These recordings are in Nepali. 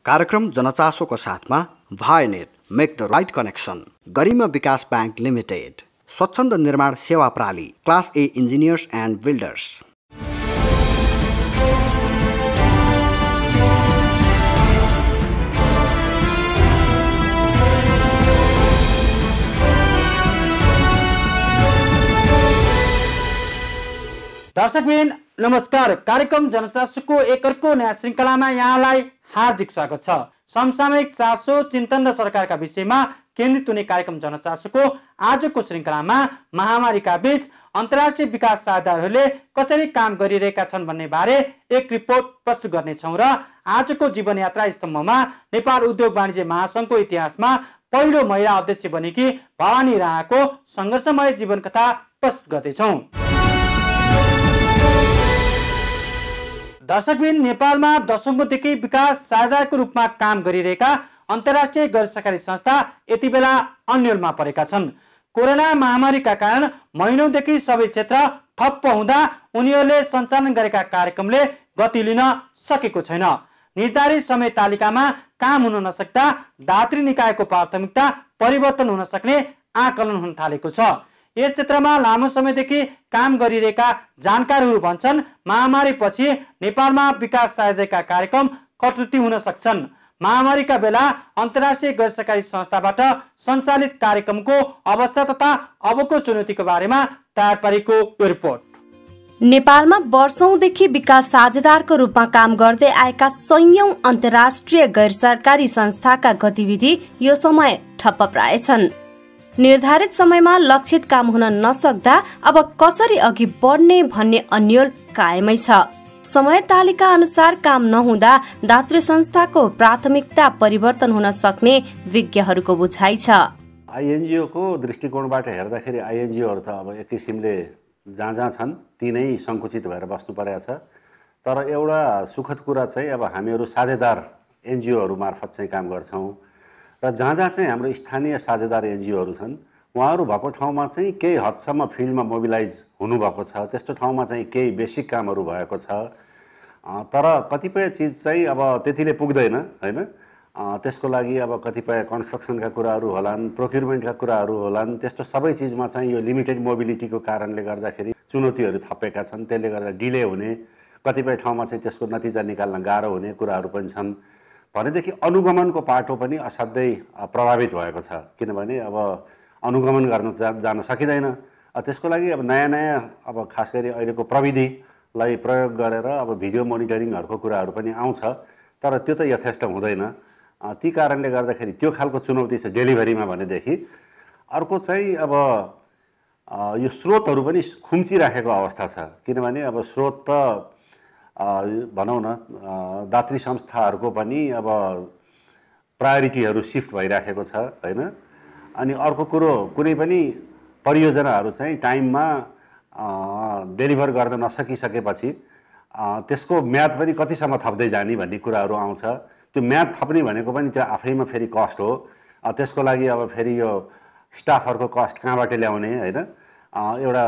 कार्यक्रम जनचासोको साथमा Vianet make the right connection, Garima Bikas bank limited, Swachhanda Nirman Sewa प्राली, class A engineers and builders. दर्शकबिन नमस्कार। कार्यक्रम जनचासोको एक अर्को नयाँ श्रृङ्खलामा यहाँलाई हार्दिक स्वागत छ। समसामयिक चासो, चिन्तन र सरकारका विषयमा केन्द्रित हुने कार्यक्रम जनचासोको आजको श्रृङ्खलामा महामारीका बीच अन्तर्राष्ट्रिय विकास साझेदारहरूले कसरी काम गरिरहेका छन् भन्ने बारे एक रिपोर्ट प्रस्तुत गर्नेछौँ र आजको जीवन यात्रा स्तम्भमा नेपाल उद्योग वाणिज्य महासङ्घको इतिहासमा पहिलो महिला अध्यक्ष बनेकी भवानी राणाको सङ्घर्षमय जीवन कथा प्रस्तुत गर्दैछौँ। दर्शकबिन नेपालमा दशकौंदेखि विकास साझेदारको रूपमा काम गरिरहेका अन्तर्राष्ट्रिय गैर सरकारी संस्था यति बेला अन्यलमा परेका छन्। कोरोना महामारीका कारण महिनौदेखि सबै क्षेत्र ठप्प हुँदा उनीहरूले सञ्चालन गरेका कार्यक्रमले गति लिन सकेको छैन। निर्धारित समय तालिकामा काम हुन नसक्दा दात्री निकायको प्राथमिकता परिवर्तन हुन सक्ने आकलन हुन थालेको छ। यस क्षेत्रमा लामो समयदेखि काम गरिरहेका जानकारहरू भन्छन् महामारीपछि नेपालमा विकास साझेदारीका कार्यक्रम कटौती हुन सक्छन्। महामारीका बेला अन्तर्राष्ट्रिय गैर सरकारी संस्थाबाट सञ्चालित कार्यक्रमको अवस्था तथा अबको चुनौतीको बारेमा तयार पारेको यो रिपोर्ट। नेपालमा वर्षौंदेखि विकास साझेदारको रूपमा काम गर्दै आएका सयौं अन्तर्राष्ट्रिय गैर सरकारी संस्थाका गतिविधि यो समय ठप्प प्राय छन्। निर्धारित समयमा लक्षित काम हुन नसक्दा अब कसरी अघि बढ्ने भन्ने अन्यल कायमै छ। समय तालिका अनुसार काम नहुँदा दातृ संस्थाको प्राथमिकता परिवर्तन हुन सक्ने विज्ञहरूको बुझाइ छ। आइएनजिओ को दृष्टिकोणबाट हेर्दाखेरि आइएनजिओहरू त अब एक किसिमले जहाँ जहाँ छन् ती नै सङ्कुचित भएर बस्नु परेको छ। तर एउटा सुखद कुरा चाहिँ अब हामीहरू साझेदार एनजिओहरू मार्फत चाहिँ काम गर्छौँ र जहाँ जहाँ चाहिँ हाम्रो स्थानीय साझेदार एनजिओहरू छन् उहाँहरू भएको ठाउँमा चाहिँ केही हदसम्म फिल्डमा मोबिलाइज हुनुभएको छ। त्यस्तो ठाउँमा चाहिँ केही बेसिक कामहरू भएको छ। तर कतिपय चिज चाहिँ अब त्यतिले पुग्दैन हैन। त्यसको लागि अब कतिपय कन्स्ट्रक्सनका कुराहरू होलान्, प्रोक्युरमेन्टका कुराहरू होलान्। त्यस्तो सबै चिजमा चाहिँ यो लिमिटेड मोबिलिटीको कारणले गर्दाखेरि चुनौतीहरू थपेका छन्। त्यसले गर्दा डिले हुने, कतिपय ठाउँमा चाहिँ त्यसको नतिजा निकाल्न गाह्रो हुने कुराहरू पनि छन्। भनेदेखि अनुगमनको पाटो पनि असाध्यै प्रभावित भएको छ। किनभने अब अनुगमन गर्न जान सकिँदैन। त्यसको लागि अब नयाँ नयाँ अब खास गरी अहिलेको प्रविधिलाई प्रयोग गरेर अब भिडियो मोनिटरिङहरूको कुराहरू पनि आउँछ। तर त्यो त यथेष्ट हुँदैन। ती कारणले गर्दाखेरि त्यो खालको चुनौती छ डेलिभरीमा। भनेदेखि अर्को चाहिँ अब यो स्रोतहरू पनि खुम्चिराखेको अवस्था छ। किनभने अब स्रोत त भनौँ न दात्री संस्थाहरूको पनि अब प्रायोरिटीहरू शिफ्ट भइराखेको छ हैन। अनि अर्को कुरो कुनै पनि परियोजनाहरू चाहिँ टाइममा डेलिभर गर्न नसकिसकेपछि त्यसको म्याद पनि कतिसम्म थप्दै जाने भन्ने कुराहरू आउँछ। त्यो म्याद थप्ने भनेको पनि त्यो आफैमा फेरि कस्ट हो। त्यसको लागि अब फेरि यो स्टाफहरूको कस्ट कहाँबाट ल्याउने हैन। एउटा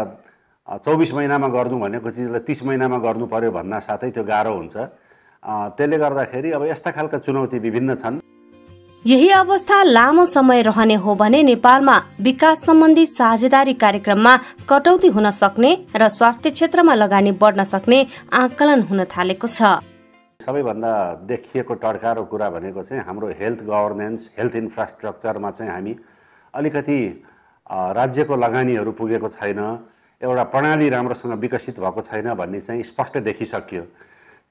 24 महिनामा गर्नु भनेको चिजलाई 30 महिनामा गर्नु पर्यो भन्न साथै त्यो गाह्रो हुन्छ। त्यसले गर्दाखेरि अब यस्ता खालका चुनौती विभिन्न छन्। यही अवस्था लामो समय रहने हो भने नेपालमा विकास सम्बन्धी साझेदारी कार्यक्रममा कटौती हुन सक्ने र स्वास्थ्य क्षेत्रमा लगानी बढ्न सक्ने आकलन हुन थालेको छ। सबैभन्दा देखिएको टड्कारो कुरा भनेको चाहिँ हाम्रो हेल्थ गभर्नेन्स, हेल्थ इन्फ्रास्ट्रक्चरमा चाहिँ हामी अलिकति राज्यको लगानीहरू पुगेको छैन, एउटा प्रणाली राम्रोसँग विकसित भएको छैन भन्ने चाहिँ स्पष्ट देखिसक्यो।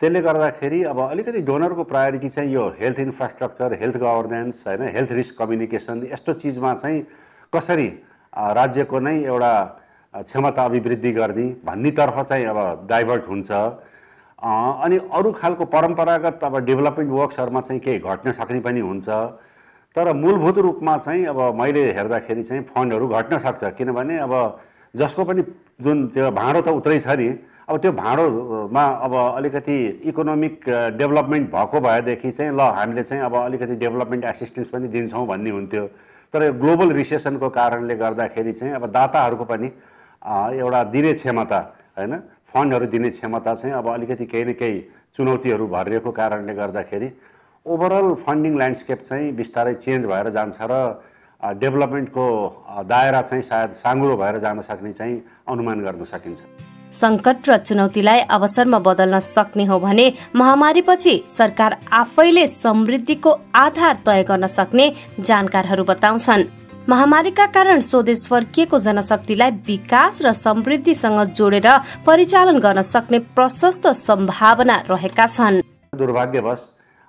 त्यसले गर्दाखेरि अब अलिकति डोनरको प्रायोरिटी चाहिँ यो हेल्थ इन्फ्रास्ट्रक्चर, हेल्थ गभर्नेन्स हैन, हेल्थ रिस्क कम्युनिकेसन यस्तो चिजमा चाहिँ कसरी राज्यको नै एउटा क्षमता अभिवृद्धि गर्ने भन्नेतर्फ चाहिँ अब डाइभर्ट हुन्छ। अनि अरू खालको परम्परागत अब डेभलपमेन्ट वर्क्सहरूमा चाहिँ केही घट्न सक्ने पनि हुन्छ। तर मूलभूत रूपमा चाहिँ अब मैले हेर्दाखेरि चाहिँ फन्डहरू घट्न सक्छ। किनभने अब जसको पनि जुन त्यो भाँडो त उत्रै छ नि, अब त्यो भाँडोमा अब अलिकति इकोनोमिक डेभलपमेन्ट भएको भएदेखि चाहिँ ल हामीले चाहिँ अब अलिकति डेभलपमेन्ट एसिस्टेन्स पनि दिन्छौँ भन्ने हुन्थ्यो। तर यो ग्लोबल रिसेसनको कारणले गर्दाखेरि चाहिँ अब दाताहरूको पनि एउटा दिने क्षमता हैन, फन्डहरू दिने क्षमता चाहिँ अब अलिकति केही न केही चुनौतीहरू भरिएको कारणले गर्दाखेरि ओभरअल फन्डिङ ल्यान्डस्केप चाहिँ बिस्तारै चेन्ज भएर जान्छ र डेभलपमेन्टको दायरा चाहिँ सायद साँगुरो भएर जान सक्ने चाहिँ अनुमान गर्न सकिन्छ। संकट र चुनौतीलाई अवसरमा बदल्न सक्ने हो भने महामारीपछि सरकार आफैले समृद्धिको आधार तय गर्न सक्ने जानकारहरू बताउँछन्। महामारीका कारण स्वदेश फर्किएको जनशक्तिलाई विकास र समृद्धिसँग जोडेर परिचालन गर्न सक्ने प्रशस्त सम्भावना रहेका छन्। दुर्भाग्यवश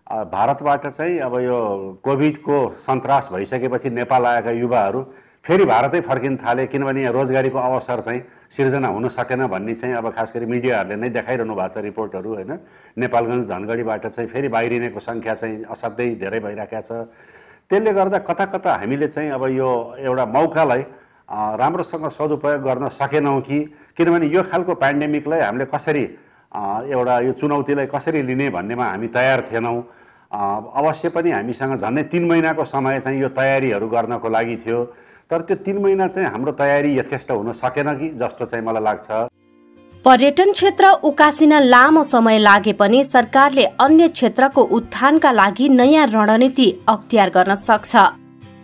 भारतबाट चाहिँ अब यो कोभिडको सन्तास भइसकेपछि नेपाल आएका युवाहरू फेरि भारतै फर्किन थाले, किनभने यहाँ रोजगारीको अवसर चाहिँ सिर्जना हुन सकेन भन्ने चाहिँ अब खास गरी मिडियाहरूले नै देखाइरहनु भएको छ रिपोर्टहरू होइन। नेपालगञ्ज धनगढीबाट चाहिँ फेरि बाहिरिनेको सङ्ख्या चाहिँ असाध्यै धेरै भइरहेको छ। त्यसले गर्दा कता कता हामीले चाहिँ अब यो एउटा मौकालाई राम्रोसँग सदुपयोग गर्न सकेनौँ कि, किनभने यो खालको पेन्डेमिकलाई हामीले कसरी एउटा यो चुनौतीलाई कसरी लिने भन्नेमा हामी तयार थिएनौँ। अवश्य पनि हामीसँग झन्डै 3 महिनाको समय चाहिँ यो तयारीहरू गर्नको लागि थियो, तर त्यो 3 महिना चाहिँ हाम्रो तयारी यथेष्ट हुन सकेन कि जस्तो चाहिँ मलाई लाग्छ। पर्यटन क्षेत्र उकासिन लामो समय लागे पनि सरकारले अन्य क्षेत्रको उत्थानका लागि नयाँ रणनीति अख्तियार गर्न सक्छ।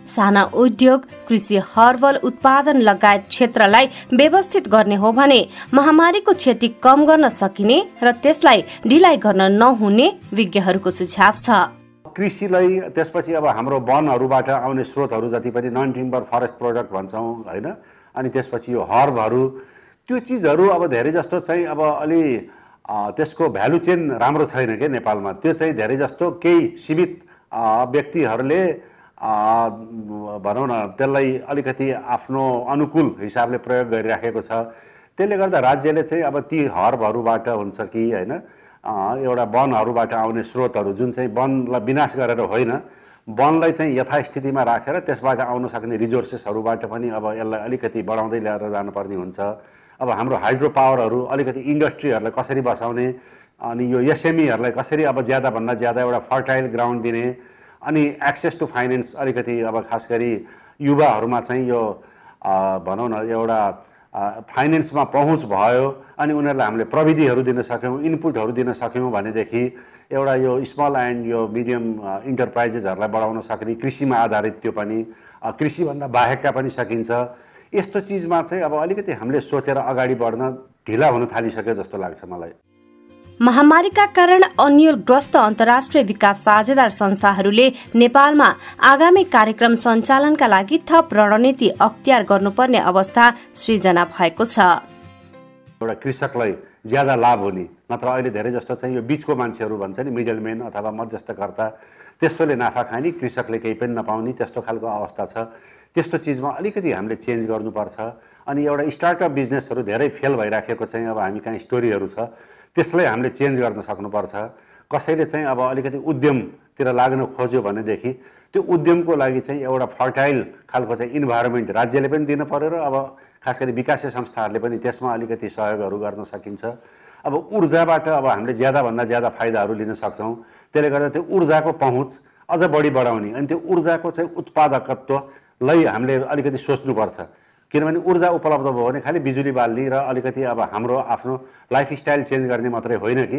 साना उद्योग, कृषि, हर्बल उत्पादन लगायत क्षेत्रलाई व्यवस्थित गर्ने हो भने महामारीको क्षति कम गर्न सकिने र त्यसलाई ढिलाइ गर्न नहुने विज्ञहरूको सुझाव छ। कृषिलाई, त्यसपछि अब हाम्रो वनहरूबाट आउने स्रोतहरू जति पनि नन टिम्बर फरेस्ट प्रोडक्ट भन्छौँ होइन, अनि त्यसपछि यो हर्बहरू, त्यो चिजहरू अब धेरै जस्तो चाहिँ अब अलि त्यसको भ्यालु चेन राम्रो छैन के नेपालमा। त्यो चाहिँ धेरै जस्तो केही सीमित व्यक्तिहरूले भनौँ न त्यसलाई अलिकति आफ्नो अनुकूल हिसाबले प्रयोग गरिराखेको छ। त्यसले गर्दा राज्यले चाहिँ अब ती हर्बहरूबाट हुन्छ कि होइन, एउटा वनहरूबाट आउने स्रोतहरू जुन चाहिँ वनलाई विनाश गरेर होइन, वनलाई चाहिँ यथास्थितिमा राखेर त्यसबाट आउन सक्ने रिसोर्सेसहरूबाट पनि अब यसलाई अलिकति बढाउँदै ल्याएर जानुपर्ने हुन्छ। अब हाम्रो हाइड्रो पावरहरू अलिकति इन्डस्ट्रीहरूलाई कसरी बसाउने, अनि यो एसएमईहरूलाई कसरी अब ज्यादाभन्दा ज्यादा एउटा फर्टाइल ग्राउन्ड दिने, अनि एक्सेस टु फाइनेन्स अलिकति अब खास गरी युवाहरूमा चाहिँ यो भनौँ न एउटा फाइनेन्समा पहुँच भयो अनि उनीहरूलाई हामीले प्रविधिहरू दिन सक्यौँ, इनपुटहरू दिन सक्यौँ भनेदेखि एउटा यो स्मल एन्ड यो मिडियम इन्टरप्राइजेसहरूलाई बढाउन सक्ने, कृषिमा आधारित त्यो पनि कृषिभन्दा बाहेकका पनि सकिन्छ। यस्तो चिजमा चाहिँ अब अलिकति हामीले सोचेर अगाडि बढ्न ढिला हुन थालिसक्यो जस्तो लाग्छ मलाई। महामारीका कारण अन्यलग्रस्त अन्तर्राष्ट्रिय विकास साझेदार संस्थाहरूले नेपालमा आगामी कार्यक्रम सञ्चालनका लागि थप रणनीति अख्तियार गर्नुपर्ने अवस्था सृजना भएको छ। एउटा कृषकलाई ज्यादा लाभ हुने, नत्र अहिले धेरै जस्तो चाहिँ यो बीचको मान्छेहरू भन्छ नि, मिडलम्यान अथवा मध्यस्थकर्ता, त्यस्तोले नाफा खाने, कृषकले केही पनि नपाउने, त्यस्तो खालको अवस्था छ। त्यस्तो चिजमा अलिकति हामीले चेन्ज गर्नुपर्छ। अनि एउटा स्टार्टअप बिजनेसहरू धेरै फेल भइराखेको चाहिँ अब हामी कहाँ स्टोरीहरू छ, त्यसलाई हामीले चेन्ज गर्न सक्नुपर्छ। कसैले चाहिँ अब अलिकति उद्यमतिर लाग्न खोज्यो भनेदेखि त्यो उद्यमको लागि चाहिँ एउटा फर्टाइल खालको चाहिँ इन्भाइरोमेन्ट राज्यले पनि दिन पर्यो र अब खास गरी विकासीय संस्थाहरूले पनि त्यसमा अलिकति सहयोगहरू गर्न सकिन्छ। अब ऊर्जाबाट अब हामीले ज्यादाभन्दा ज्यादा फाइदाहरू लिन सक्छौँ। त्यसले गर्दा त्यो ऊर्जाको पहुँच अझ बढी बढाउने, अनि त्यो ऊर्जाको चाहिँ उत्पादकत्वलाई हामीले अलिकति सोच्नुपर्छ। किनभने ऊर्जा उपलब्ध भयो भने खालि बिजुली बाल्ने र अलिकति अब हाम्रो आफ्नो लाइफस्टाइल चेन्ज गर्ने मात्रै होइन कि,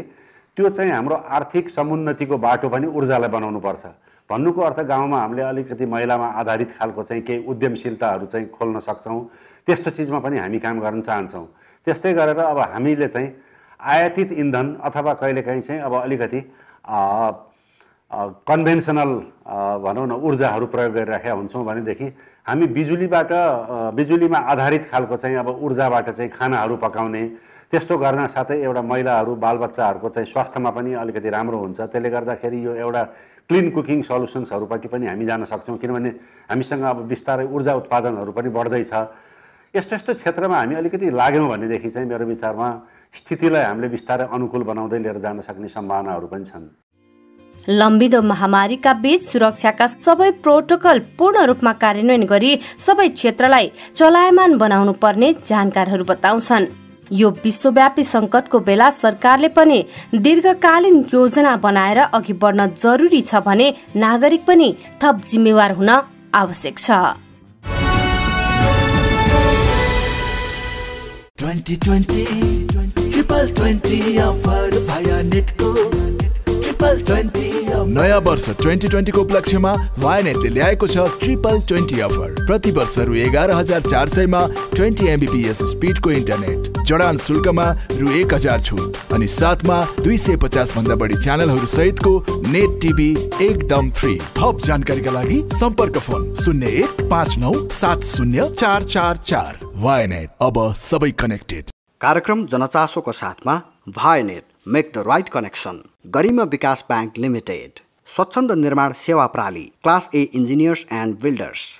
त्यो चाहिँ हाम्रो आर्थिक समुन्नतिको बाटो पनि ऊर्जालाई बनाउनुपर्छ। भन्नुको अर्थ गाउँमा हामीले अलिकति महिलामा आधारित खालको चाहिँ केही उद्यमशीलताहरू चाहिँ खोल्न सक्छौँ। त्यस्तो चिजमा पनि हामी काम गर्न चाहन्छौँ। त्यस्तै गरेर अब हामीले चाहिँ आयातित इन्धन अथवा कहिलेकाहीँ चाहिँ अब अलिकति कन्भेन्सनल भनौँ न ऊर्जाहरू प्रयोग गरिराखेका हुन्छौँ भनेदेखि हामी बिजुलीमा आधारित खालको चाहिँ अब ऊर्जाबाट चाहिँ खानाहरू पकाउने, त्यस्तो गर्न साथै एउटा महिलाहरू बालबच्चाहरूको चाहिँ स्वास्थ्यमा पनि अलिकति राम्रो हुन्छ। त्यसले गर्दाखेरि यो एउटा क्लिन कुकिङ सल्युसन्सहरूपट्टि पनि हामी जान सक्छौँ, किनभने हामीसँग अब बिस्तारै ऊर्जा उत्पादनहरू पनि बढ्दैछ। यस्तो यस्तो क्षेत्रमा हामी अलिकति लाग्यौँ भनेदेखि चाहिँ मेरो विचारमा स्थितिलाई हामीले बिस्तारै अनुकूल बनाउँदै लिएर जान सक्ने सम्भावनाहरू पनि छन्। लम्बिदो महामारीका बीच सुरक्षाका सबै प्रोटोकल पूर्ण रूपमा कार्यान्वयन गरी सबै क्षेत्रलाई चलायमान बनाउनु पर्ने जानकारहरू बताउँछन्। यो विश्वव्यापी संकटको बेला सरकारले पनि दीर्घकालीन योजना बनाएर अघि बढ्न जरुरी छ भने नागरिक पनि थप जिम्मेवार हुन आवश्यक छ। 2020 ट्रिपल 20 अफर भया नेटको 2020 नयाँ वर्ष 2020 को उपलक्ष्यमा वायनेटले ल्याएको छ 2020 अफर। प्रति वर्ष रु 11,400 मा 20 MBPS स्पिडको इन्टरनेट, जडान शुल्कमा रु 1,000 छुट अनि साथमा 250 भन्दा बढी च्यानलहरू सहितको नेट टिभी एकदम फ्री। थप जानकारीका लागि सम्पर्क फोन 0159704444। वायनेट, अब सबै कनेक्टेड। कार्यक्रम जनचासोको साथमा वायनेट, make the right connection, Garima Bikas bank limited, Swachhanda Nirman सेवा प्रणाली, class A engineers and builders.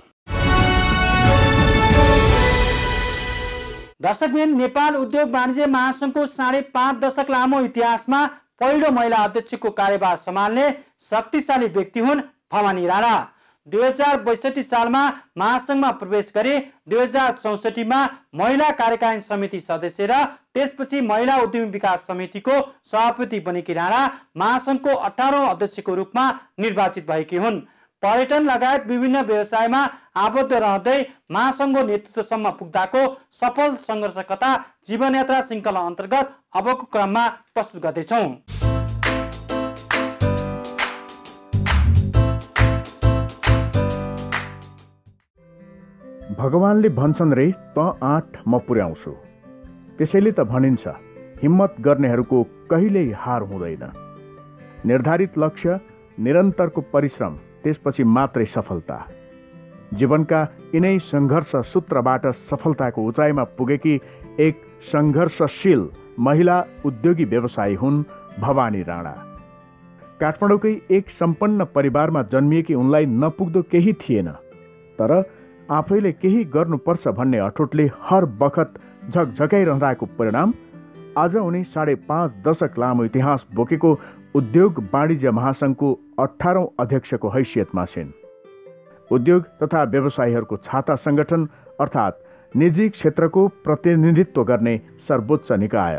दर्शकबिन, नेपाल उद्योग वाणिज्य महासङ्घको 5.5 दशक लामो इतिहासमा पहिलो महिला अध्यक्षको कार्यभार सम्हाल्ने शक्तिशाली व्यक्ति हुन् भवानी राणा। 2062 सालमा महासङ्घमा प्रवेश गरे 2064 मा महिला कार्यकारिणी समिति सदस्य र त्यसपछि महिला उद्यमी विकास समितिको सभापति बनेकी राणा महासङ्घको 18औं अध्यक्षको रूपमा निर्वाचित भएकी हुन्। पर्यटन लगायत विभिन्न व्यवसायमा आबद्ध रहँदै महासङ्घको नेतृत्वसम्म पुग्दाको सफल सङ्घर्ष कथा जीवनयात्रा श्रृङ्खला अन्तर्गत अबको क्रममा प्रस्तुत गर्दैछौँ। भगवानले भन्छन् रे त आँट म पुर्याउँछु। त्यसैले त भनिन्छ हिम्मत गर्नेहरूको कहिल्यै हार हुँदैन। निर्धारित लक्ष्य, निरन्तरको परिश्रम, त्यसपछि मात्रै सफलता। जीवनका यिनै सङ्घर्ष सूत्रबाट सफलताको उचाइमा पुगेकी एक सङ्घर्षशील महिला उद्योगी व्यवसायी हुन् भवानी राणा। काठमाडौँकै एक सम्पन्न परिवारमा जन्मिएकी उनलाई नपुग्दो केही थिएन, तर आफैले केही गर्नुपर्छ भन्ने अठोटले हर बखत झकझकाइरहँदाको परिणाम आज उनी 5.5 दशक लामो इतिहास बोकेको उद्योग वाणिज्य महासङ्घको 18औं अध्यक्षको हैसियतमा छिन्। उद्योग तथा व्यवसायीहरूको छाता सङ्गठन अर्थात् निजी क्षेत्रको प्रतिनिधित्व गर्ने सर्वोच्च निकाय।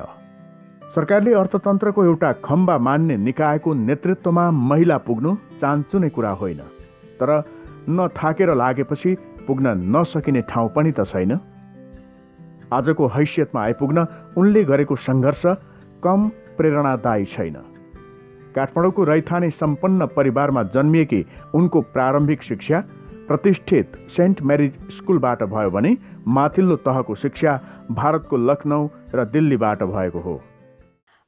सरकारले अर्थतन्त्रको एउटा खम्बा मान्ने निकायको नेतृत्वमा महिला पुग्नु चान्चुने कुरा होइन, तर नथाकेर लागेपछि पुग्न नसकिने ठाउँ पनि त छैन। आजको हैसियतमा आइपुग्न उनले गरेको सङ्घर्ष कम प्रेरणादायी छैन। काठमाडौँको रैथाने सम्पन्न परिवारमा जन्मिएकी उनको प्रारम्भिक शिक्षा प्रतिष्ठित सेन्ट मेरिज स्कुलबाट भयो भने माथिल्लो तहको शिक्षा भारतको लखनऊ र दिल्लीबाट भएको हो।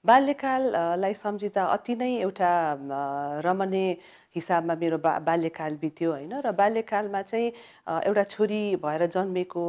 बाल्यकाललाई सम्झिँदा अति नै एउटा रमणीय हिसाबमा मेरो बाल्यकाल बित्यो होइन। र बाल्यकालमा चाहिँ एउटा छोरी भएर जन्मेको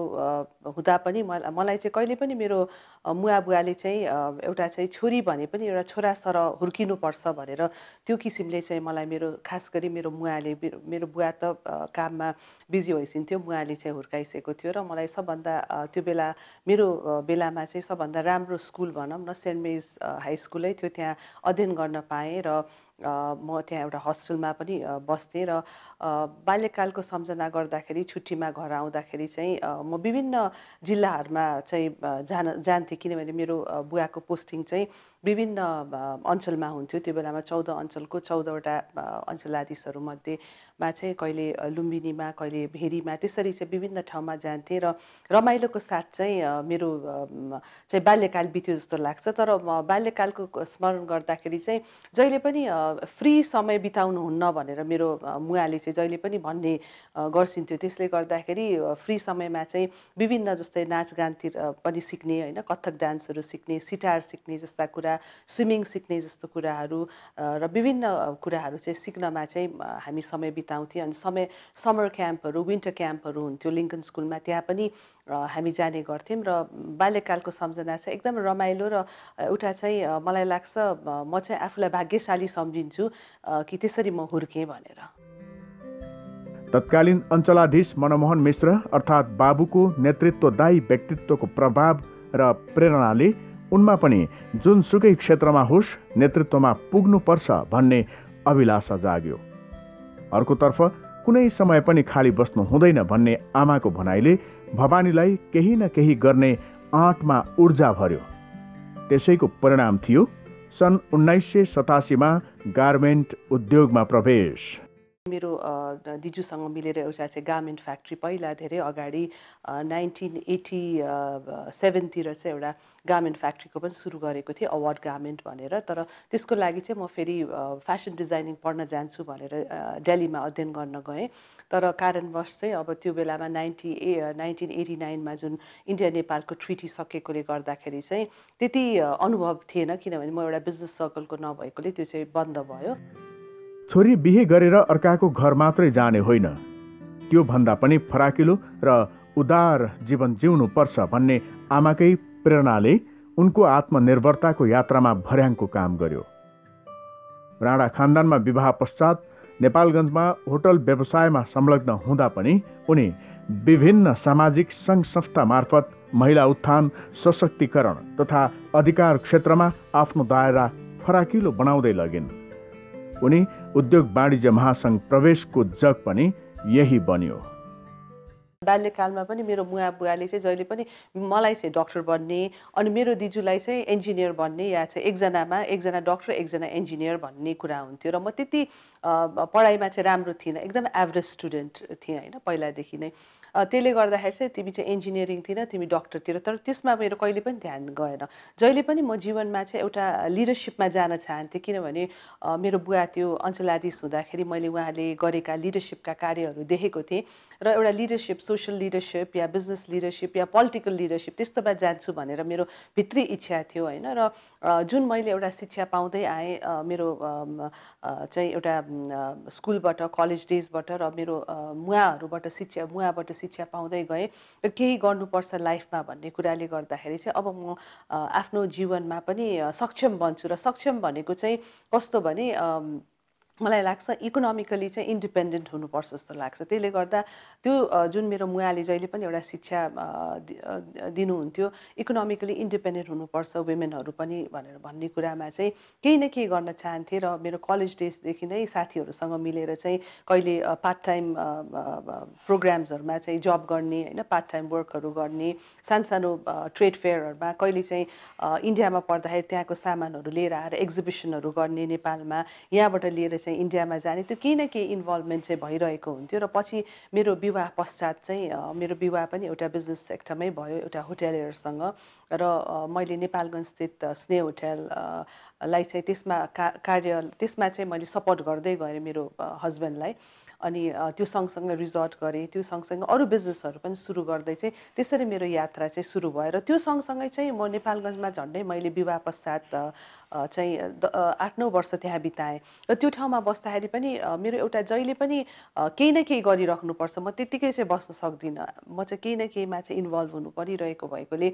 हुँदा पनि मलाई चाहिँ कहिले पनि मेरो मुवा बुवाले चाहिँ एउटा चाहिँ छोरी भने पनि एउटा छोरा सर हुर्किनुपर्छ भनेर त्यो किसिमले चाहिँ मलाई खास गरी मेरो मुवाले, मेरो बुवा त काममा बिजी भइसिन्थ्यो, मुवाले चाहिँ हुर्काइसकेको थियो र मलाई सबभन्दा त्यो बेला मेरो बेलामा चाहिँ सबभन्दा राम्रो स्कुल भनौँ न सेन्ट मेरिज हाई स्कुलै थियो, त्यहाँ अध्ययन गर्न पाएँ र म त्यहाँ एउटा हस्टेलमा पनि बस्थेँ। र बाल्यकालको सम्झना गर्दाखेरि छुट्टीमा घर आउँदाखेरि चाहिँ म विभिन्न जिल्लाहरूमा चाहिँ जान्थेँ, किनभने मेरो बुवाको पोस्टिङ चाहिँ विभिन्न अञ्चलमा हुन्थ्यो। त्यो बेलामा 14 अञ्चलको 14वटा अञ्चलाधीशहरूमध्येमा चाहिँ कहिले लुम्बिनीमा, कहिले भेरीमा, त्यसरी चाहिँ विभिन्न ठाउँमा जान्थेँ र रमाइलोको साथ चाहिँ मेरो चाहिँ बाल्यकाल बित्यो जस्तो लाग्छ। तर म बाल्यकालको स्मरण गर्दाखेरि चाहिँ जहिले पनि फ्री समय बिताउनुहुन्न भनेर मेरो मुवाले चाहिँ जहिले पनि भन्ने गर्छिन्थ्यो। त्यसले गर्दाखेरि फ्री समयमा चाहिँ विभिन्न जस्तै नाचगानतिर पनि सिक्ने होइन, कथक डान्सहरू सिक्ने, सितार सिक्ने जस्ता कुरा, स्विमिङ सिक्ने जस्तो कुराहरू र विभिन्न कुराहरू चाहिँ सिक्नमा चाहिँ हामी समय बिताउँथ्यौँ। अनि समर क्याम्पहरू, विन्टर क्याम्पहरू हुन्थ्यो लिङ्कन स्कुलमा, त्यहाँ पनि हामी जाने गर्थ्यौँ। र बाल्यकालको सम्झना चाहिँ एकदम रमाइलो र एउटा चाहिँ मलाई लाग्छ म चाहिँ आफूलाई भाग्यशाली सम्झिन्छु कि त्यसरी म हुर्केँ भनेर। तत्कालीन अञ्चलाधीश मनमोहन मिश्र अर्थात् बाबुको नेतृत्वदायी व्यक्तित्वको प्रभाव र प्रेरणाले उनमा पनि जुनसुकै क्षेत्रमा होस् नेतृत्वमा पुग्नुपर्छ भन्ने अभिलाषा जाग्यो। अर्कोतर्फ कुनै समय पनि खाली बस्नु हुँदैन भन्ने आमाको भनाइले भवानीलाई केही न केही गर्ने आँटमा ऊर्जा भर्यो। त्यसैको परिणाम थियो सन् 1987 मा गार्मेन्ट उद्योगमा प्रवेश। मेरो दिजूसँग मिलेर एउटा चाहिँ गार्मेन्ट फ्याक्ट्री पहिला धेरै अगाडि 1987 तिर चाहिँ एउटा गार्मेन्ट फ्याक्ट्रीको पनि सुरु गरेको थिएँ, अवार्ड गार्मेन्ट भनेर। तर त्यसको लागि चाहिँ म फेरि फेसन डिजाइनिङ पढ्न जान्छु भनेर दिल्लीमा अध्ययन गर्न गएँ। तर कारणवश चाहिँ अब त्यो बेलामा 1989 मा जुन इन्डिया नेपालको ट्रिटी सकेकोले गर्दाखेरि चाहिँ त्यति अनुभव थिएन, किनभने म एउटा बिजनेस सर्कलको नभएकोले त्यो चाहिँ बन्द भयो। छोरी बिहे गरेर अर्काको घर मात्रै जाने होइन, त्यो भन्दा पनि फराकिलो र उदार जीवन जिउनु पर्छ भन्ने आमाकै प्रेरणाले उनको आत्मनिर्भरताको यात्रामा भर्याङको काम गर्यो। राणा खानदानमा विवाह पश्चात नेपालगञ्जमा होटल व्यवसायमा संलग्न हुँदा पनि उनी विभिन्न सामाजिक सङ्घ संस्था मार्फत महिला उत्थान, सशक्तिकरण तथा अधिकार क्षेत्रमा आफ्नो दायरा फराकिलो बनाउँदै लगिन्। उनी उद्योग वाणिज्य महासङ्घ प्रवेशको जग पनि यही बन्यो। बाल्यकालमा पनि मेरो बुवाले चाहिँ जहिले पनि मलाई चाहिँ डक्टर बन्ने अनि मेरो दिजूलाई चाहिँ इन्जिनियर बन्ने या चाहिँ एकजना डक्टर एकजना इन्जिनियर भन्ने कुरा हुन्थ्यो। र म त्यति पढाइमा चाहिँ राम्रो थिइनँ, एकदम एभरेज स्टुडेन्ट थिएँ होइन पहिलादेखि नै। त्यसले गर्दाखेरि चाहिँ तिमी चाहिँ इन्जिनियरिङ थिएन, तिमी डक्टरतिर, तर त्यसमा मेरो कहिले पनि ध्यान गएन। जहिले पनि म जीवनमा चाहिँ एउटा लिडरसिपमा जान चाहन्थेँ, किनभने मेरो बुवा त्यो अञ्चलाधीश हुँदाखेरि मैले उहाँले गरेका लिडरसिपका कार्यहरू देखेको थिएँ र एउटा लिडरसिप, सोसल लिडरसिप या बिजनेस लिडरसिप या पोलिटिकल लिडरसिप त्यस्तोमा जान्छु भनेर मेरो भित्री इच्छा थियो होइन। र जुन मैले एउटा शिक्षा पाउँदै आएँ मेरो चाहिँ एउटा स्कुलबाट, कलेज डेजबाट र मेरो मुवाबाट शिक्षा पाउँदै गएँ र केही गर्नुपर्छ लाइफमा भन्ने कुराले गर्दाखेरि चाहिँ अब म आफ्नो जीवनमा पनि सक्षम बन्छु। र सक्षम भनेको चाहिँ कस्तो भने मलाई लाग्छ इकोनोमिकली चाहिँ इन्डिपेन्डेन्ट हुनुपर्छ जस्तो लाग्छ। त्यसले गर्दा त्यो जुन मेरो मुवाले जहिले पनि एउटा शिक्षा दिनुहुन्थ्यो, इकोनोमिकली इन्डिपेन्डेन्ट हुनुपर्छ वुमेनहरू पनि भनेर भन्ने कुरामा चाहिँ केही न केही गर्न चाहन्थेँ। र मेरो कलेज डेजदेखि नै साथीहरूसँग मिलेर चाहिँ कहिले पार्ट टाइम प्रोग्राम्सहरूमा चाहिँ जब गर्ने होइन, पार्ट टाइम वर्कहरू गर्ने, सानसानो ट्रेड फेयरहरूमा, कहिले चाहिँ इन्डियामा पर्दाखेरि त्यहाँको सामानहरू लिएर आएर एक्जिबिसनहरू गर्ने नेपालमा, यहाँबाट लिएर चाहिँ इन्डियामा जाने, त्यो केही न केही इन्भल्भमेन्ट चाहिँ भइरहेको हुन्थ्यो। र पछि मेरो विवाह पश्चात चाहिँ मेरो विवाह पनि एउटा बिजनेस सेक्टरमै भयो, एउटा होटेलियरसँग। र मैले नेपालगञ्ज स्थित स्नेह होटेललाई चाहिँ त्यसमा चाहिँ मैले सपोर्ट गर्दै गएँ मेरो हस्बेन्डलाई। अनि त्यो सँगसँगै रिजोर्ट गरेँ, त्यो सँगसँगै अरू बिजनेसहरू पनि सुरु गर्दै चाहिँ त्यसरी मेरो यात्रा चाहिँ सुरु भयो। र त्यो सँगसँगै चाहिँ म नेपालगञ्जमा झन्डै मैले विवाह पश्चात चाहिँ 8-9 वर्ष त्यहाँ बिताएँ। र त्यो ठाउँमा बस्दाखेरि पनि मेरो एउटा जहिले पनि केही न केही गरिराख्नुपर्छ, म त्यत्तिकै चाहिँ बस्न सक्दिनँ, म चाहिँ केही न केहीमा चाहिँ इन्भल्भ हुनु परिरहेको भएकोले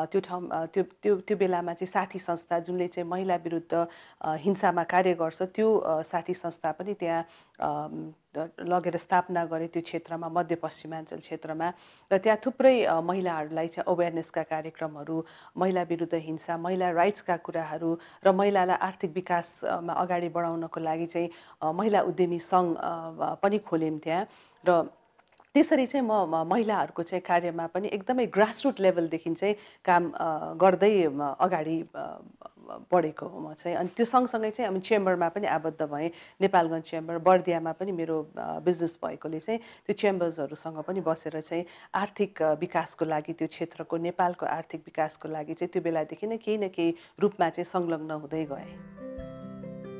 त्यो ठाउँमा त्यो बेलामा चाहिँ साथी संस्था जुनले चाहिँ महिला विरुद्ध हिंसामा कार्य गर्छ, त्यो साथी संस्था पनि त्यहाँ लगेर स्थापना गरेँ त्यो क्षेत्रमा, मध्यपश्चिमाञ्चल क्षेत्रमा। र त्यहाँ थुप्रै महिलाहरूलाई चाहिँ अवेरनेसका कार्यक्रमहरू, महिला विरुद्ध हिंसा, महिला राइट्सका कुराहरू र महिलालाई आर्थिक विकासमा अगाडि बढाउनको लागि चाहिँ महिला उद्यमी सङ्घ पनि खोल्यौँ त्यहाँ। र त्यसरी चाहिँ म महिलाहरूको चाहिँ कार्यमा पनि एकदमै ग्रासरुट लेभलदेखि चाहिँ काम गर्दै अगाडि बढेको हो म चाहिँ। अनि त्यो सँगसँगै चाहिँ हामी चेम्बरमा पनि आबद्ध भएँ, नेपालगञ्ज चेम्बर, बर्दियामा पनि मेरो बिजनेस भएकोले चाहिँ त्यो चेम्बर्सहरूसँग पनि बसेर चाहिँ आर्थिक विकासको लागि, त्यो क्षेत्रको नेपालको आर्थिक विकासको लागि चाहिँ त्यो बेलादेखि नै केही न केही रूपमा चाहिँ संलग्न हुँदै गएँ।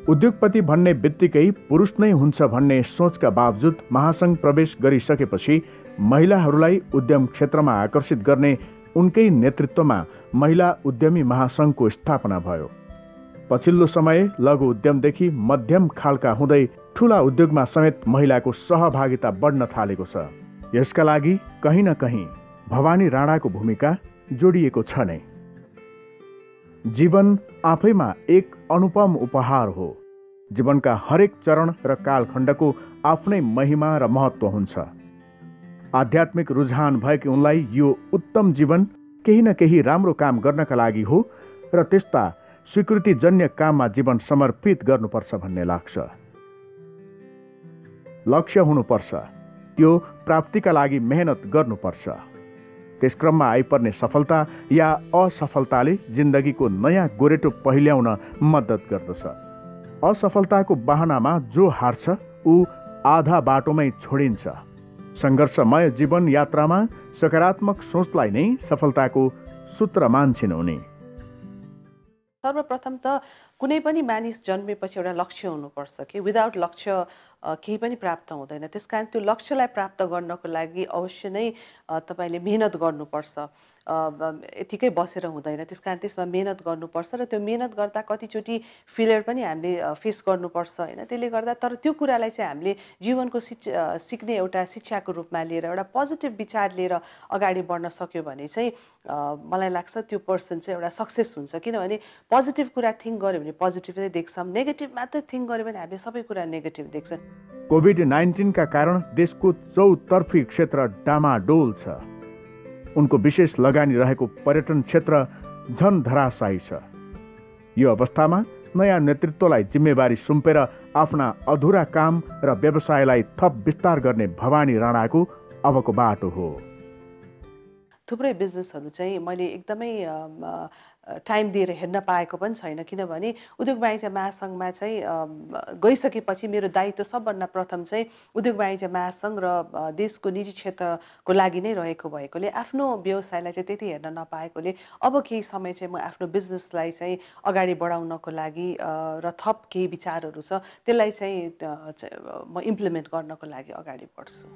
उद्योगपति भन्ने बित्तिकै पुरुष नै हुन्छ भन्ने सोचका बावजुद महासङ्घ प्रवेश गरिसकेपछि महिलाहरूलाई उद्यम क्षेत्रमा आकर्षित गर्ने उनकै नेतृत्वमा महिला उद्यमी महासङ्घको स्थापना भयो। पछिल्लो समय लघु उद्यमदेखि मध्यम खालका हुँदै ठूला उद्योगमा समेत महिलाको सहभागिता बढ्न थालेको छ। यसका लागि कहीँ न कहीँ भवानी राणाको भूमिका जोडिएको छ नै। जीवन आफैमा एक अनुपम उपहार हो। जीवनका हरेक चरण र कालखण्डको आफ्नै महिमा र महत्त्व हुन्छ। आध्यात्मिक रुझान भएकी उनलाई यो उत्तम जीवन केही न केही राम्रो काम गर्नका लागि हो र त्यस्ता स्वीकृतिजन्य काममा जीवन समर्पित गर्नुपर्छ भन्ने लाग्छ। लक्ष्य हुनुपर्छ, त्यो प्राप्तिका लागि मेहनत गर्नुपर्छ। त्यस क्रममा आइपर्ने सफलता या असफलताले जिन्दगीको नयाँ गोरेटो पहिल्याउन मद्दत गर्दछ। असफलताको बहानामा जो हार्छ ऊ आधा बाटोमै छोडिन्छ। सङ्घर्षमय जीवन यात्रामा सकारात्मक सोचलाई नै सफलताको सूत्र मान्छिन् उनी। सर्वप्रथम त कुनै पनि मानिस जन्मेपछि एउटा लक्ष्य हुनुपर्छ कि विदाउट लक्ष्य केही पनि प्राप्त हुँदैन। त्यसकारण त्यो लक्ष्यलाई प्राप्त गर्नको लागि अवश्य नै तपाईँले मेहनत गर्नुपर्छ। यतिकै बसेर हुँदैन। त्यसकारण त्यसमा मेहनत गर्नुपर्छ र त्यो मेहनत गर्दा कतिचोटि फेलियर पनि हामीले फेस गर्नुपर्छ होइन। त्यसले गर्दा तर त्यो कुरालाई चाहिँ हामीले जीवनको सिक्ने एउटा शिक्षाको रूपमा लिएर एउटा पोजिटिभ विचार लिएर अगाडि बढ्न सक्यो भने चाहिँ मलाई लाग्छ त्यो पर्सन चाहिँ एउटा सक्सेस हुन्छ। किनभने पोजिटिभ कुरा थिङ्क गर्यो भने पोजिटिभ नै देख्छौँ, नेगेटिभ मात्रै थिङ्क गर्यो भने हामीले सबै कुरा नेगेटिभ देख्छौँ। कोभिड-19 का कारण देशको चौतर्फी क्षेत्र डामाडोल छ। उनको विशेष लगानी रहेको पर्यटन क्षेत्र झन धराशायी छ। यो अवस्थामा नयाँ नेतृत्वलाई जिम्मेवारी सुम्पेर आफ्ना अधुरा काम र व्यवसायलाई थप विस्तार गर्ने भवानी राणाको अबको बाटो हो। थुप्रै बिजनेसहरू चाहिँ मैले एकदमै टाइम दिएर हेर्न पाएको पनि छैन। किनभने उद्योग वाणिज्य महासङ्घमा चाहिँ गइसकेपछि मेरो दायित्व सबभन्दा प्रथम चाहिँ उद्योग वाणिज्य महासङ्घ र देशको निजी क्षेत्रको लागि नै रहेको भएकोले आफ्नो व्यवसायलाई चाहिँ त्यति हेर्न नपाएकोले अब केही समय चाहिँ म आफ्नो बिजनेसलाई चाहिँ अगाडि बढाउनको लागि र थप केही विचारहरू छ त्यसलाई चाहिँ म इम्प्लिमेन्ट गर्नको लागि अगाडि बढ्छु।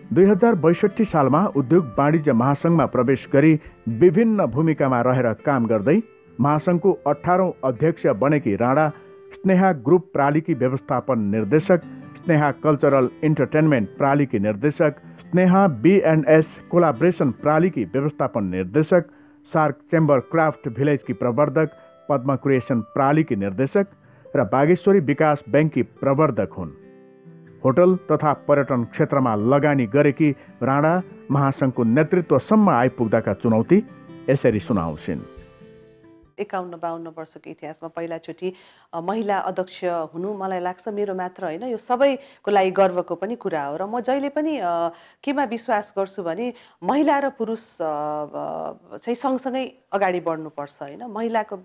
2062 सालमा उद्योग वाणिज्य महासङ्घमा प्रवेश गरी विभिन्न भूमिकामा रहेर काम गर्दै महासङ्घको 18औं अध्यक्ष बनेकी राणा स्नेहा ग्रुप प्रालिकी व्यवस्थापन निर्देशक, स्नेहा कल्चरल इन्टरटेनमेन्ट प्रालिकी निर्देशक, स्नेहा B&S कोलाब्रेसन प्रालिकी व्यवस्थापन निर्देशक, सार्क चेम्बर क्राफ्ट भिलेजकी प्रवर्धक, पद्म क्रिएसन प्रालिकी निर्देशक र बागेश्वरी विकास ब्याङ्ककी प्रवर्धक हुन्। होटल तथा पर्यटन क्षेत्रमा लगानी गरेकी राणा महासङ्घको नेतृत्वसम्म आइपुग्दाका चुनौती यसरी सुनाउँछिन्। 51-52 वर्षको इतिहासमा पहिलाचोटि महिला अध्यक्ष हुनु मलाई लाग्छ मेरो मात्र होइन, यो सबैको लागि गर्वको पनि कुरा हो। र म जहिले पनि केमा विश्वास गर्छु भने महिला र पुरुष चाहिँ सँगसँगै अगाडि बढ्नुपर्छ होइन। महिलाको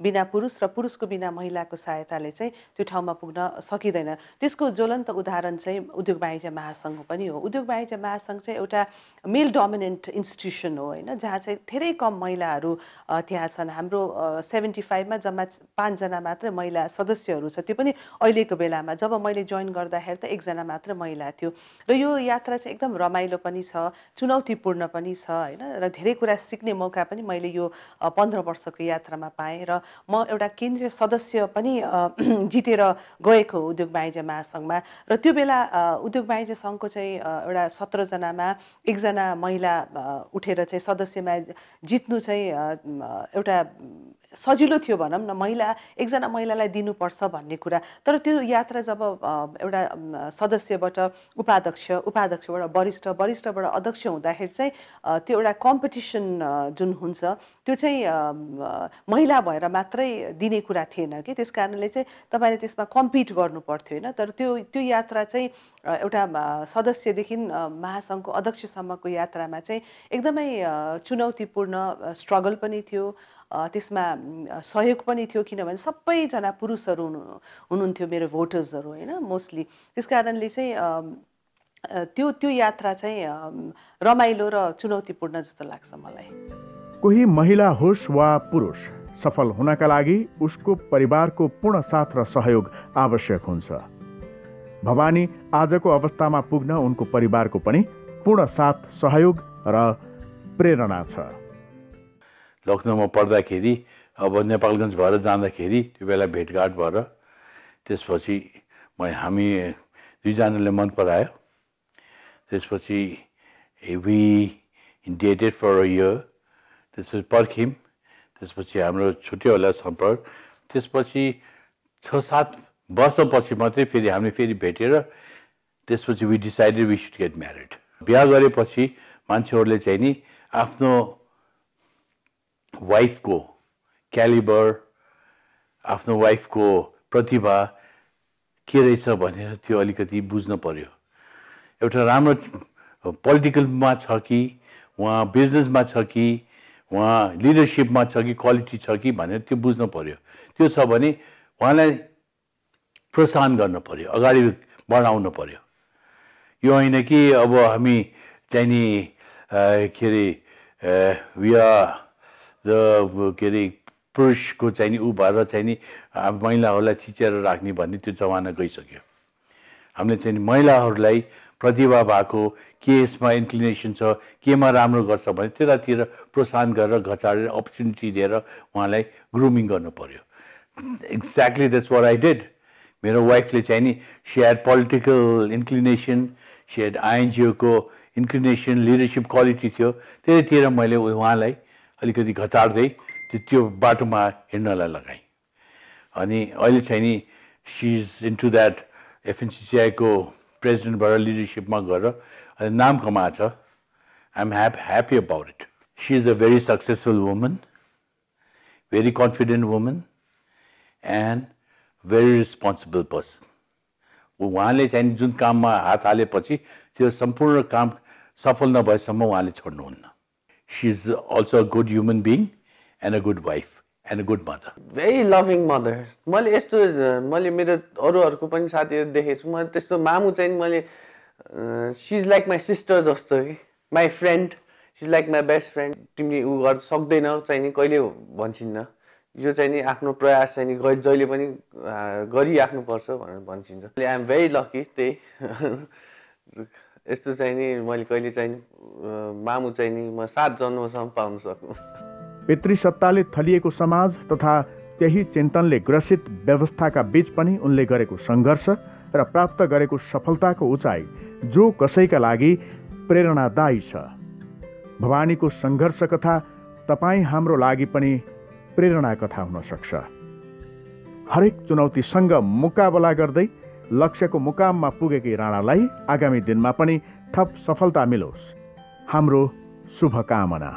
बिना पुरुष र पुरुषको बिना महिलाको सहायताले चाहिँ त्यो ठाउँमा पुग्न सकिँदैन। त्यसको ज्वलन्त उदाहरण चाहिँ उद्योग वाणिज्य महासङ्घ पनि हो। उद्योग वाणिज्य महासङ्घ चाहिँ एउटा मेल डोमिनेन्ट इन्स्टिट्युसन हो होइन, जहाँ चाहिँ धेरै कम महिलाहरू त्यहाँ छन्। हाम्रो 75मा जम्मा 5 जना मात्र महिला सदस्यहरू छ। त्यो पनि अहिलेको बेलामा जब मैले जोइन गर्दाखेरि त 1 जना मात्र महिला थियो। र यो यात्रा चाहिँ एकदम रमाइलो पनि छ, चुनौतीपूर्ण पनि छ होइन। र धेरै कुरा सिक्ने मौका पनि मैले यो 15 वर्षको यात्रामा पाएँ। र म एउटा केन्द्रीय सदस्य पनि जितेर गएको उद्योग वाणिज्य महासङ्घमा। र त्यो बेला उद्योग वाणिज्य सङ्घको चाहिँ एउटा 17 जनामा 1 जना महिला उठेर चाहिँ सदस्यमा जित्नु चाहिँ एउटा सजिलो थियो भनौँ न। महिला 1 जना महिलालाई दिनुपर्छ भन्ने कुरा। तर त्यो यात्रा जब एउटा सदस्यबाट उपाध्यक्षबाट वरिष्ठबाट अध्यक्ष हुँदाखेरि चाहिँ त्यो एउटा कम्पिटिसन जुन हुन्छ त्यो चाहिँ महिला भएर मात्रै दिने कुरा थिएन कि। त्यस कारणले चाहिँ तपाईँले त्यसमा कम्पिट गर्नु पर्थ्यो होइन। तर त्यो यात्रा चाहिँ एउटा सदस्यदेखि महासङ्घको अध्यक्षसम्मको यात्रामा चाहिँ एकदमै चुनौतीपूर्ण स्ट्रगल पनि थियो, त्यसमा सहयोग पनि थियो। किनभने सबैजना पुरुषहरू हुनुहुन्थ्यो मेरो भोटर्सहरू होइन मोस्टली। त्यस कारणले चाहिँ त्यो यात्रा चाहिँ रमाइलो र चुनौतीपूर्ण जस्तो लाग्छ मलाई। कोही महिला होस् वा पुरुष, सफल हुनका लागि उसको परिवारको पूर्ण साथ र सहयोग आवश्यक हुन्छ। भवानी आजको अवस्थामा पुग्न उनको परिवारको पनि पूर्ण साथ, सहयोग र प्रेरणा छ। लखनऊमा पढ्दाखेरि अब नेपालगञ्ज भएर जाँदाखेरि त्यो बेला भेटघाट भएर त्यसपछि हामी 2 जनाले मन परायो। त्यसपछि we dated for a year, त्यसपछि पर्ख्यौँ। त्यसपछि हाम्रो छुट्यो होला सम्पर्क। त्यसपछि 6-7 वर्षपछि मात्रै फेरि हामीले फेरि भेटेर त्यसपछि we decided we should get married. बिहा गरेपछि मान्छेहरूले चाहिँ नि आफ्नो वाइफको क्यालिबर, आफ्नो वाइफको प्रतिभा के रहेछ भनेर त्यो अलिकति बुझ्न पर्यो। एउटा राम्रो पोलिटिकलमा छ कि, उहाँ बिजनेसमा छ कि, उहाँ लिडरसिपमा छ कि, क्वालिटी छ कि भनेर त्यो बुझ्न पर्यो। त्यो छ भने उहाँलाई प्रोत्साहन गर्न पर्यो, अगाडि बढाउनु पर्यो। यो होइन कि अब हामी चाहिँ नि के अरे वी आर द के अरे पुरुषको चाहिँ नि ऊ भएर चाहिँ नि महिलाहरूलाई थिचेर राख्ने भन्ने त्यो जमाना गइसक्यो। हामीले चाहिँ नि महिलाहरूलाई प्रतिभा भएको केसमा इन्क्लिनेसन छ, केमा राम्रो गर्छ भने त्यतातिर प्रोत्साहन गरेर घचाडेर अपर्च्युनिटी दिएर उहाँलाई ग्रुमिङ गर्नु पर्यो। Exactly that's what I did. मेरो वाइफले चाहिँ नि she had political inclination, she had आइएनजिओको इन्क्लिनेसन, लिडरसिप क्वालिटी थियो, त्यतितिर मैले उहाँलाई अलिकति घचाड्दै त्यो बाटोमा हिँड्नलाई लगाएँ। अनि अहिले चाहिँ नि सी इज इन्टु द्याट एफएनसिसिआईको प्रेसिडेन्टबाट लिडरसिपमा गएर नाम कमाएको छ। I am happy about it. She is a very successful woman, very confident woman and very responsible person. उहाँले चाहिँ जुन काममा हात हालेपछि त्यो सम्पूर्ण काम सफल नभएसम्म उहाँले छोड्नुहुन्न। She is also a good human being and a good wife and a good mother. Very loving mother. मैले यस्तो मैले मेरो अरूहरूको पनि साथीहरू देखेको छु। मैले त्यस्तो मामु चाहिँ मैले she is like my sister जस्तो कि my friend, she is like my best friend. तिमीले ऊ गर्नु सक्दैनौ चाहिँ नि कहिले भन्छिन्न। यो चाहिँ नि आफ्नो प्रयास चाहिँ नि जहिले पनि गरिराख्नुपर्छ भनेर भन्छिन्छ। I am very lucky. त्यही यस्तो चाहिँ नि मैले कहिले चाहिँ मामु चाहिँ नि म 7 जन्मसम्म पाउन सक्नु। पितृसत्ताले थलिएको समाज तथा त्यही चिन्तनले ग्रसित व्यवस्थाका बीच पनि उनले गरेको सङ्घर्ष र प्राप्त गरेको सफलताको उचाइ जो कसैका लागि प्रेरणादायी छ। भवानीको सङ्घर्ष कथा तपाईँ हाम्रो लागि पनि प्रेरणा कथा हुन सक्छ। हरेक चुनौतीसँग मुकाबला गर्दै लक्ष्यको मुकाममा पुगेकी राणालाई आगामी दिनमा पनि थप सफलता मिलोस्, हाम्रो शुभकामना।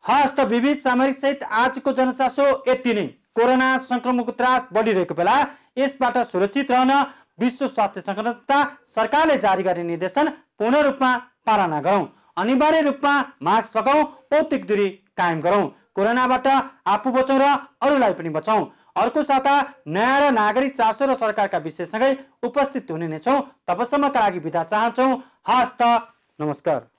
हस्त विविध सामरिक सहित आजको जनचासो यति नै। कोरोना संक्रमणको त्रास बढिरहेको बेला यसबाट सुरक्षित रहन विश्व स्वास्थ्य संगठन तथा सरकारले जारी गर्ने निर्देशन पूर्ण रूपमा पालना गरौं। अनिवार्य रूपमा मास्क लगाऊ, भौतिक दूरी कायम गरौं। कोरोनाबाट आफू बचौं र अरूलाई पनि बचाउँ। अर्को साता नयाँ र नागरिक चासो र सरकारका विषयसँगै उपस्थित हुने नै छौं। तबसम्मका लागि बिदा चाहन्छौं। हस्त नमस्कार।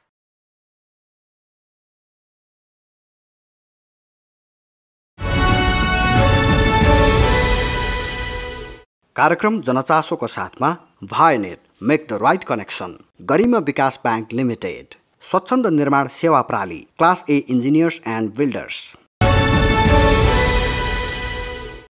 कार्यक्रम जनचासोको साथमा Vianet make the right connection, Garima Bikas bank limited, Swachhanda Nirman Sewa प्राली, class A engineers and builders.